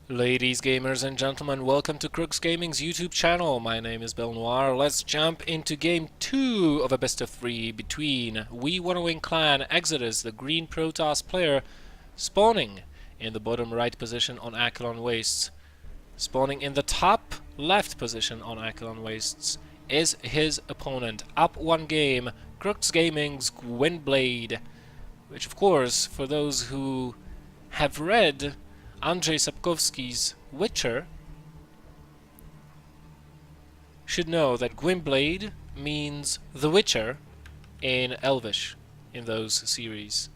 Ladies, gamers, and gentlemen, welcome to Crux Gaming's YouTube channel. My name is Noir. Let's jump into game 2 of a best of 3 between We Wanna Win Clan eXodis, the green Protoss player, spawning in the bottom right position on Acheron Wastes. Spawning in the top left position on Acheron Wastes is his opponent. Up one game, Crux Gaming's Gwynbleidd, which of course, for those who have read Andrzej Sapkowski's Witcher, should know that Gwynbleidd means the Witcher in Elvish in those series.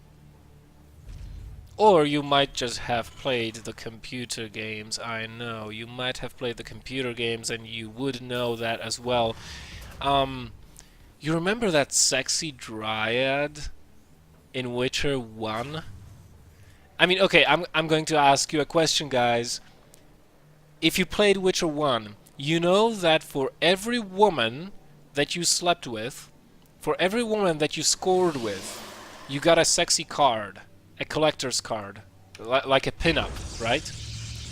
Or you might just have played the computer games. I know, you might have played the computer games and you would know that as well. You remember that sexy dryad in Witcher 1? I mean, okay, I'm going to ask you a question, guys. If you played Witcher 1, you know that for every woman that you slept with, for every woman that you scored with, you got a sexy card, a collector's card, like a pinup, right?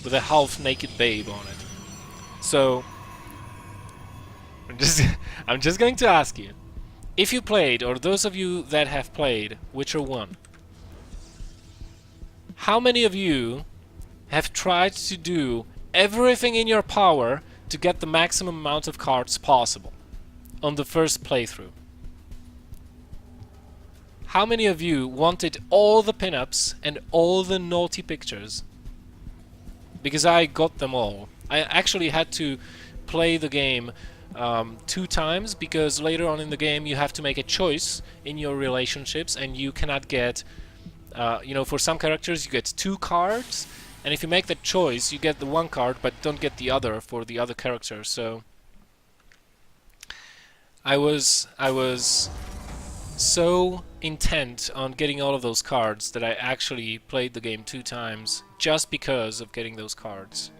With a half-naked babe on it. So, I'm just going to ask you, if you played, or those of you that have played Witcher 1, how many of you have tried to do everything in your power to get the maximum amount of cards possible on the first playthrough? How many of you wanted all the pinups and all the naughty pictures? Because I got them all. I actually had to play the game 2 times, because later on in the game you have to make a choice in your relationships and you cannot get you know, for some characters you get 2 cards, and if you make that choice you get the 1 card but don't get the other for the other character. So I was so intent on getting all of those cards that I actually played the game 2 times just because of getting those cards.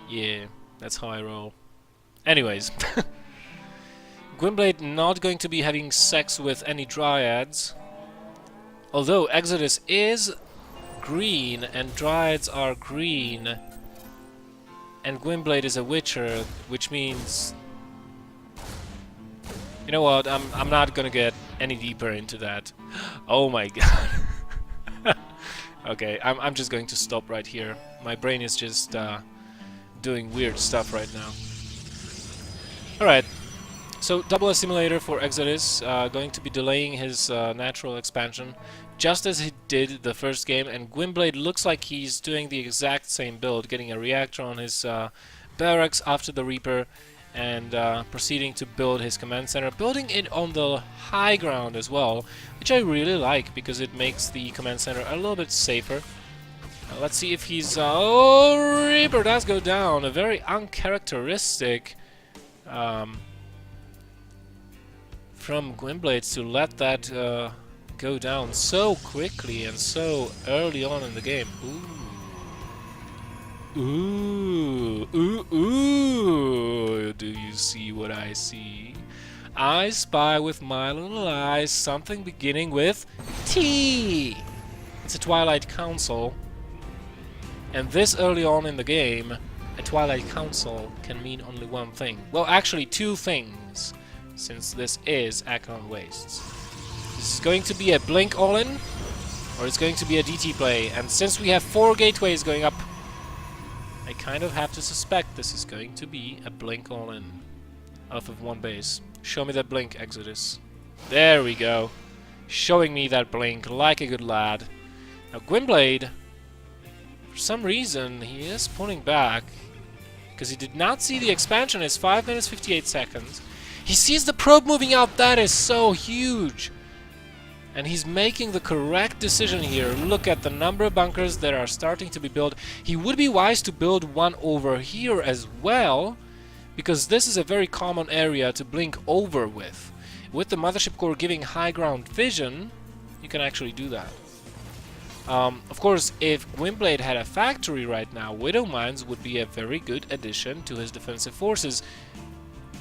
Yeah, that's how I roll. Anyways, Gwynbleidd not going to be having sex with any dryads. Although eXodis is green and dryads are green, and Gwynbleidd is a witcher, which means, you know what, I'm not gonna get any deeper into that. Oh my god. Okay, I'm just going to stop right here. My brain is just doing weird stuff right now. Alright. So, double assimilator for eXodis, going to be delaying his natural expansion, just as he did the first game, and Gwynbleidd looks like he's doing the exact same build, getting a reactor on his barracks after the Reaper, and proceeding to build his command center, building it on the high ground as well, which I really like, because it makes the command center a little bit safer. Let's see if he's... oh, Reaper does go down, a very uncharacteristic... from Gwynbleidd to let that go down so quickly and so early on in the game. Ooh. Ooh. Ooh. Ooh. Do you see what I see? I spy with my little eyes something beginning with T. It's a Twilight Council. And this early on in the game, a Twilight Council can mean only one thing. Well, actually 2 things, since this is Acheron Wastes. This is going to be a blink all-in, or it's going to be a DT play, and since we have 4 gateways going up, I kind of have to suspect this is going to be a blink all-in off of 1 base. Show me that blink, eXodis. There we go. Showing me that blink like a good lad. Now Gwynbleidd, for some reason, he is pulling back, because he did not see the expansion. It's 5 minutes 58 seconds. He sees the probe moving out. That is so huge. And he's making the correct decision here. Look at the number of bunkers that are starting to be built. He would be wise to build one over here as well, because this is a very common area to blink over with. With the mothership core giving high ground vision, you can actually do that. Of course, if Gwynbleidd had a factory right now, Widow Mines would be a very good addition to his defensive forces.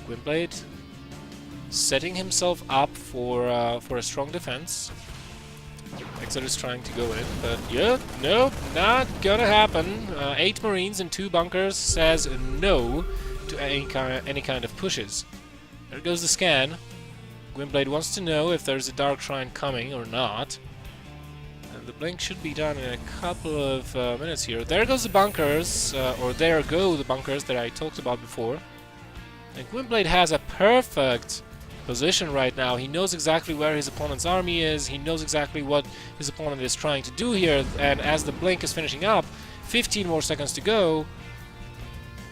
Gwynbleidd setting himself up for a strong defense. eXodis trying to go in, but yep, nope, not gonna happen. 8 Marines and 2 bunkers says no to any kind of pushes. There goes the scan. Gwynbleidd wants to know if there's a Dark Shrine coming or not. And the blink should be done in a couple of minutes here. There goes the bunkers, or there go the bunkers that I talked about before. And Gwynbleidd has a perfect position right now. He knows exactly where his opponent's army is. He knows exactly what his opponent is trying to do here. And as the blink is finishing up, 15 more seconds to go,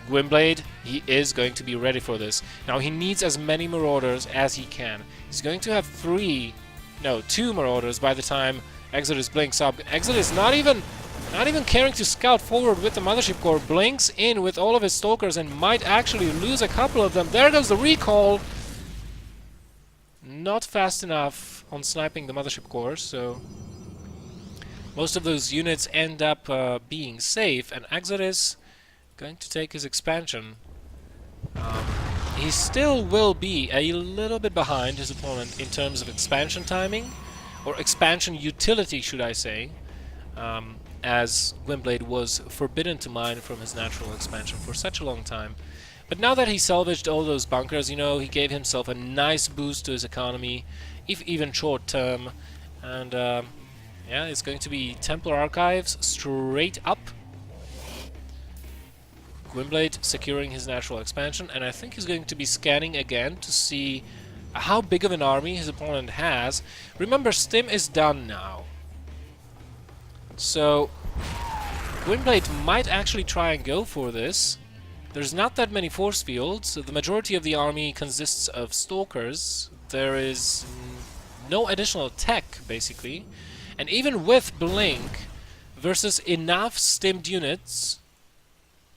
Gwynbleidd, he is going to be ready for this. Now he needs as many Marauders as he can. He's going to have 2 Marauders by the time eXodis blinks up. eXodis not even caring to scout forward with the Mothership Core, blinks in with all of his Stalkers and might actually lose a couple of them. There goes the recall. Not fast enough on sniping the Mothership Core, so most of those units end up being safe, and eXodis going to take his expansion. He still will be a little bit behind his opponent in terms of expansion timing, or expansion utility, should I say, as Gwynbleidd was forbidden to mine from his natural expansion for such a long time. But now that he salvaged all those bunkers, you know, he gave himself a nice boost to his economy, if even short term. And yeah, it's going to be Templar Archives straight up. Gwynbleidd securing his natural expansion, and I think he's going to be scanning again to see how big of an army his opponent has. Remember, Stim is done now. So Gwynbleidd might actually try and go for this. There's not that many force fields, so the majority of the army consists of Stalkers. There is no additional tech, basically. And even with Blink versus enough stimmed units,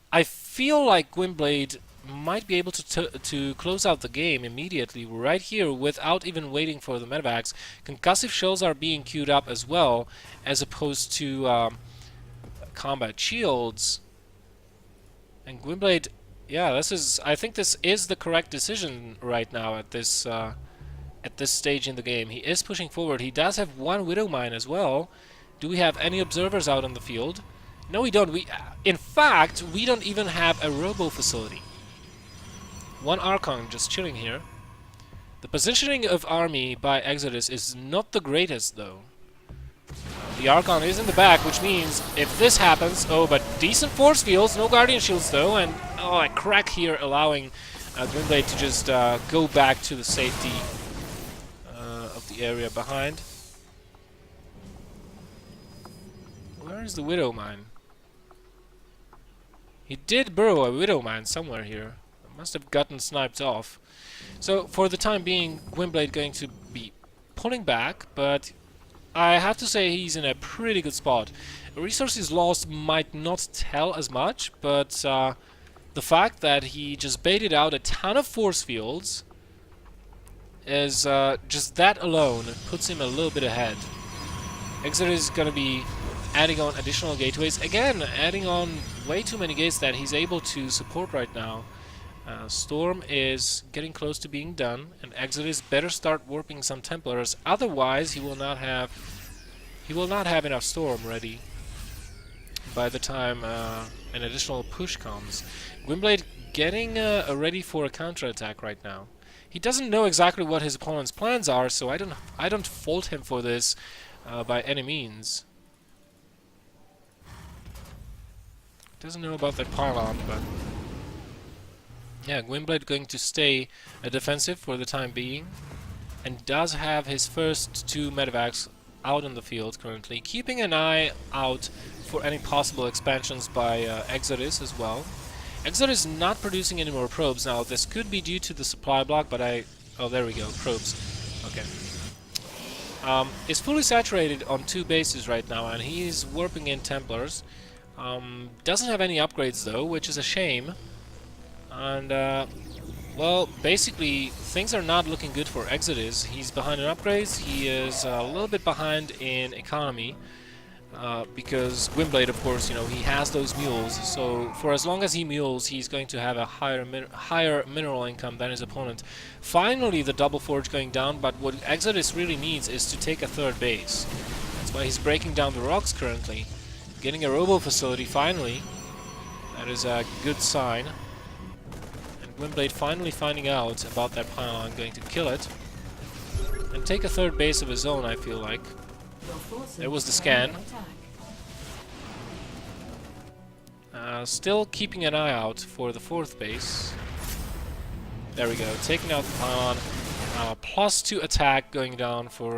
I feel like Gwynbleidd might be able to close out the game immediately, right here, without even waiting for the medevacs. Concussive shells are being queued up as well, as opposed to combat shields. And Gwynbleidd, yeah, I think this is the correct decision right now at this stage in the game. He is pushing forward. He does have 1 Widow Mine as well. Do we have any observers out on the field? No, we don't. In fact, we don't even have a robo facility. 1 Archon just chilling here. The positioning of army by eXodis is not the greatest, though. The Archon is in the back, which means if this happens, but decent force fields, no Guardian Shields though, and a crack here allowing Gwynbleidd to just go back to the safety of the area behind. Where is the Widow Mine? He did burrow a Widow Mine somewhere here. Must have gotten sniped off. So for the time being, Gwynbleidd going to be pulling back, but I have to say he's in a pretty good spot. Resources lost might not tell as much, but the fact that he just baited out a ton of force fields is just that alone puts him a little bit ahead. eXodis is going to be adding on additional gateways. Again, adding on way too many gates that he's able to support right now. Storm is getting close to being done, and eXodis better start warping some Templars. Otherwise, he will not have enough Storm ready by the time an additional push comes. Gwynbleidd getting ready for a counterattack right now. He doesn't know exactly what his opponent's plans are, so I don't fault him for this by any means. Doesn't know about that pylon, but yeah, Gwynbleidd going to stay defensive for the time being, and does have his first 2 medevacs out in the field currently, keeping an eye out for any possible expansions by eXodis as well. eXodis not producing any more probes now. This could be due to the supply block, but oh, there we go, probes. Okay. Is fully saturated on 2 bases right now, and he's warping in Templars. Doesn't have any upgrades though, which is a shame. And well, basically things are not looking good for eXodis. He's behind in upgrades. He is a little bit behind in economy because Gwynbleidd, of course, you know, he has those mules. So for as long as he mules, he's going to have a higher mineral income than his opponent. Finally, the double forge going down. But what eXodis really needs is to take a 3rd base. It's why he's breaking down the rocks currently. Getting a robo facility finally. That is a good sign. And Gwynbleidd finally finding out about that pylon, going to kill it. And take a third base of his own, I feel like. There was the scan. Still keeping an eye out for the fourth base. There we go, taking out the pylon. +2 attack going down for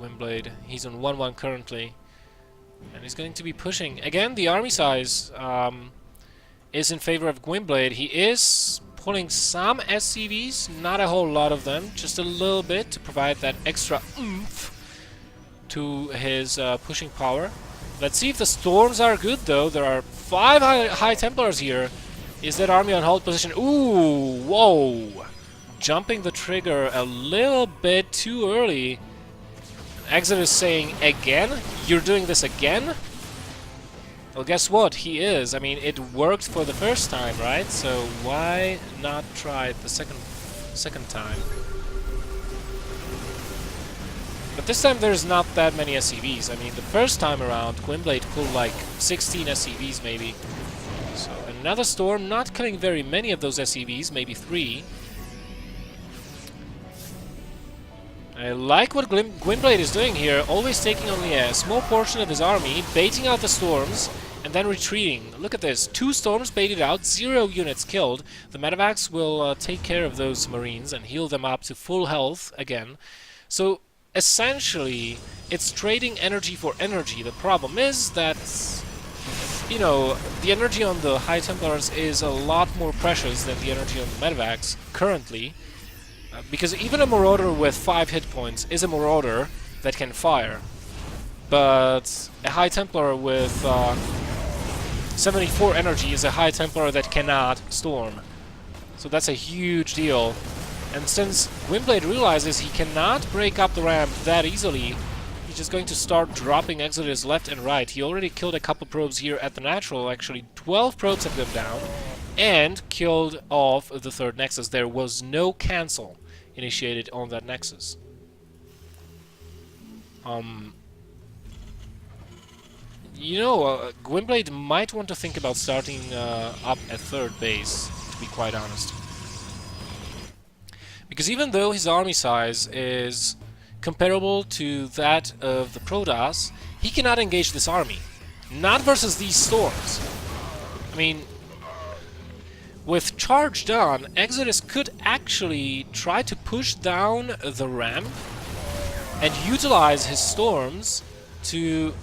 Gwynbleidd. He's on 1-1 currently. And he's going to be pushing. Again, the army size is in favor of Gwynbleidd. He is pulling some SCVs, not a whole lot of them, just a little bit to provide that extra oomph to his pushing power. Let's see if the storms are good, though. There are 5 high Templars here. Is that army on hold position? Ooh, whoa! Jumping the trigger a little bit too early. eXodis saying, again? You're doing this again? Well, guess what? He is. I mean, it worked for the first time, right? So why not try it the second time? But this time there's not that many SCVs. I mean, the first time around, Gwynbleidd pulled like 16 SCVs maybe. So another storm, not killing very many of those SCVs, maybe 3. I like what Gwynbleidd is doing here, always taking only a small portion of his army, baiting out the storms, and then retreating. Look at this, 2 storms baited out, 0 units killed. The medevacs will take care of those marines and heal them up to full health again. So essentially, it's trading energy for energy. The problem is that, you know, the energy on the High Templars is a lot more precious than the energy on the medevacs currently. Because even a Marauder with 5 hit points is a Marauder that can fire. But a High Templar with 74 energy is a High Templar that cannot storm. So that's a huge deal. And since Gwynbleidd realizes he cannot break up the ramp that easily, he's just going to start dropping eXodis left and right. He already killed a couple probes here at the natural. Actually, 12 probes have gone down. And killed off the third nexus. There was no cancel initiated on that nexus. You know, Gwynbleidd might want to think about starting up a third base, to be quite honest. Because even though his army size is comparable to that of the Protoss, he cannot engage this army. Not versus these storms. I mean, with charge done, eXodis could actually try to push down the ramp and utilize his storms to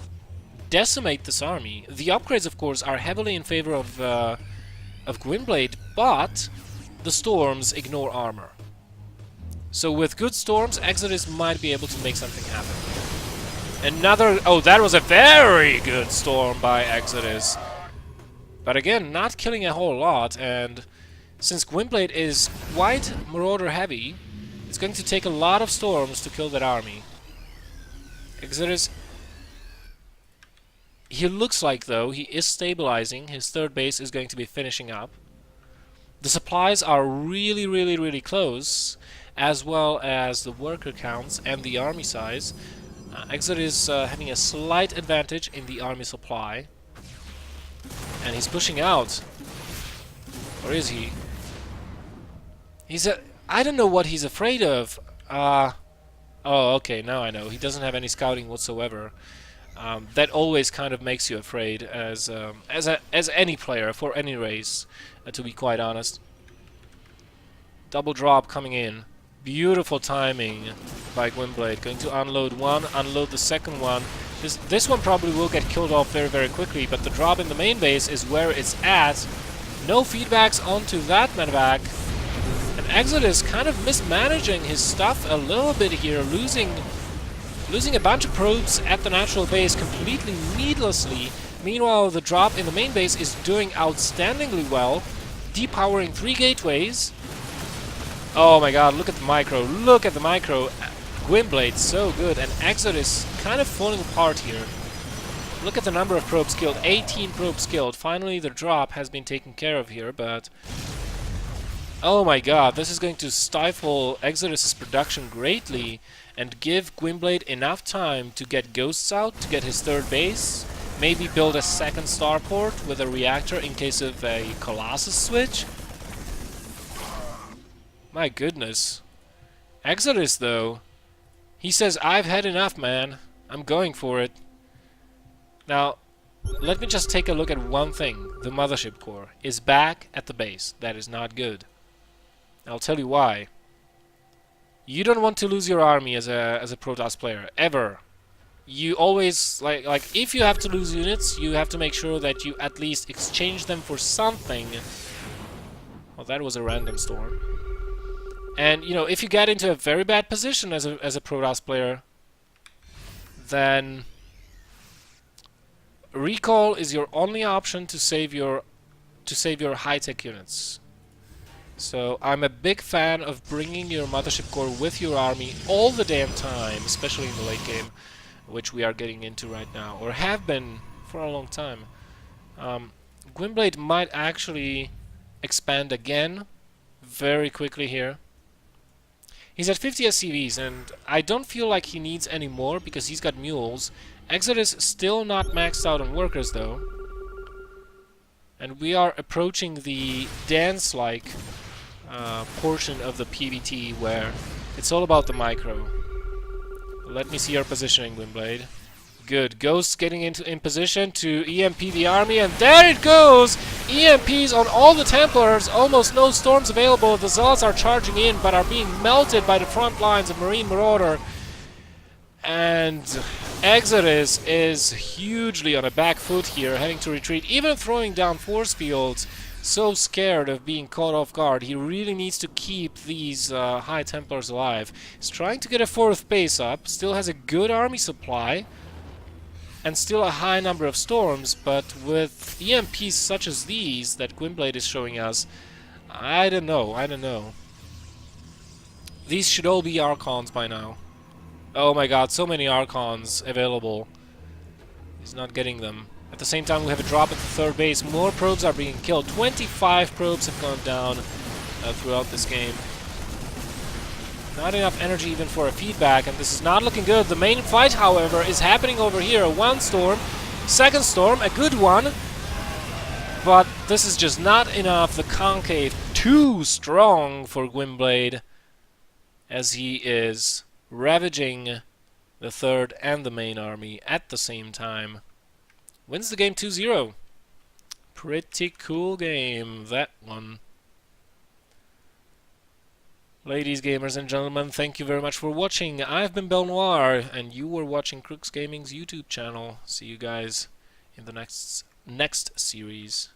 decimate this army. The upgrades, of course, are heavily in favor of Gwynbleidd, but the storms ignore armor. So with good storms, eXodis might be able to make something happen. Another... oh, that was a very good storm by eXodis. But again, not killing a whole lot, and since Gwynbleidd is quite Marauder heavy, it's going to take a lot of storms to kill that army. eXodis... he looks like, though, he is stabilizing. His third base is going to be finishing up. The supplies are really, really, really close, as well as the worker counts and the army size. eXodis is having a slight advantage in the army supply. And he's pushing out. Or is he? He's I don't know what he's afraid of. Oh, okay, now I know. He doesn't have any scouting whatsoever. That always kind of makes you afraid as any player for any race, to be quite honest. Double drop coming in. Beautiful timing by Gwynbleidd. Going to unload one, unload the second one. This one probably will get killed off very, very quickly, but the drop in the main base is where it's at. No feedbacks onto that medevac. And eXodis kind of mismanaging his stuff a little bit here, losing a bunch of probes at the natural base completely needlessly. Meanwhile, the drop in the main base is doing outstandingly well, depowering 3 gateways. Oh my god, look at the micro, look at the micro. Gwynbleidd, so good, and eXodis kind of falling apart here. Look at the number of probes killed, 18 probes killed. Finally, the drop has been taken care of here, but... oh my god, this is going to stifle eXodis' production greatly. and give Gwynbleidd enough time to get ghosts out, to get his third base, maybe build a second starport with a reactor in case of a Colossus switch. My goodness. eXodis, though, he says, I've had enough, man. I'm going for it. Now, let me just take a look at one thing. The mothership core is back at the base. That is not good. I'll tell you why. You don't want to lose your army as a Protoss player, ever. You always, like if you have to lose units, you have to make sure that you at least exchange them for something. Well, that was a random storm. And, you know, if you get into a very bad position as a Protoss player, then recall is your only option to save your high-tech units. So I'm a big fan of bringing your mothership core with your army all the damn time, especially in the late game, which we are getting into right now, or have been for a long time. Gwynbleidd might actually expand again very quickly here. He's at 50 SCVs, and I don't feel like he needs any more because he's got mules. eXodis still not maxed out on workers, though. And we are approaching the dance-like portion of the PvT where it's all about the micro. Let me see your positioning, Gwynbleidd. Good. Ghosts getting in position to EMP the army, and there it goes! EMPs on all the Templars, almost no storms available. The Zealots are charging in, but are being melted by the front lines of Marine Marauder. And eXodis is hugely on a back foot here, having to retreat, even throwing down force fields. So scared of being caught off guard. He really needs to keep these High Templars alive. He's trying to get a 4th base up, still has a good army supply, and still a high number of storms, but with EMPs such as these that Gwynbleidd is showing us, I don't know. These should all be Archons by now. Oh my god, so many Archons available. He's not getting them. At the same time, we have a drop at the 3rd base. More probes are being killed. 25 probes have gone down throughout this game. Not enough energy even for a feedback, and this is not looking good. The main fight, however, is happening over here. 1 storm, 2nd storm, a good one. But this is just not enough. The concave too strong for Gwynbleidd, as he is ravaging the 3rd and the main army at the same time. Wins the game 2-0. Pretty cool game, that one. Ladies, gamers, and gentlemen, thank you very much for watching. I've been Belnoir, and you were watching Crux Gaming's YouTube channel. See you guys in the next series.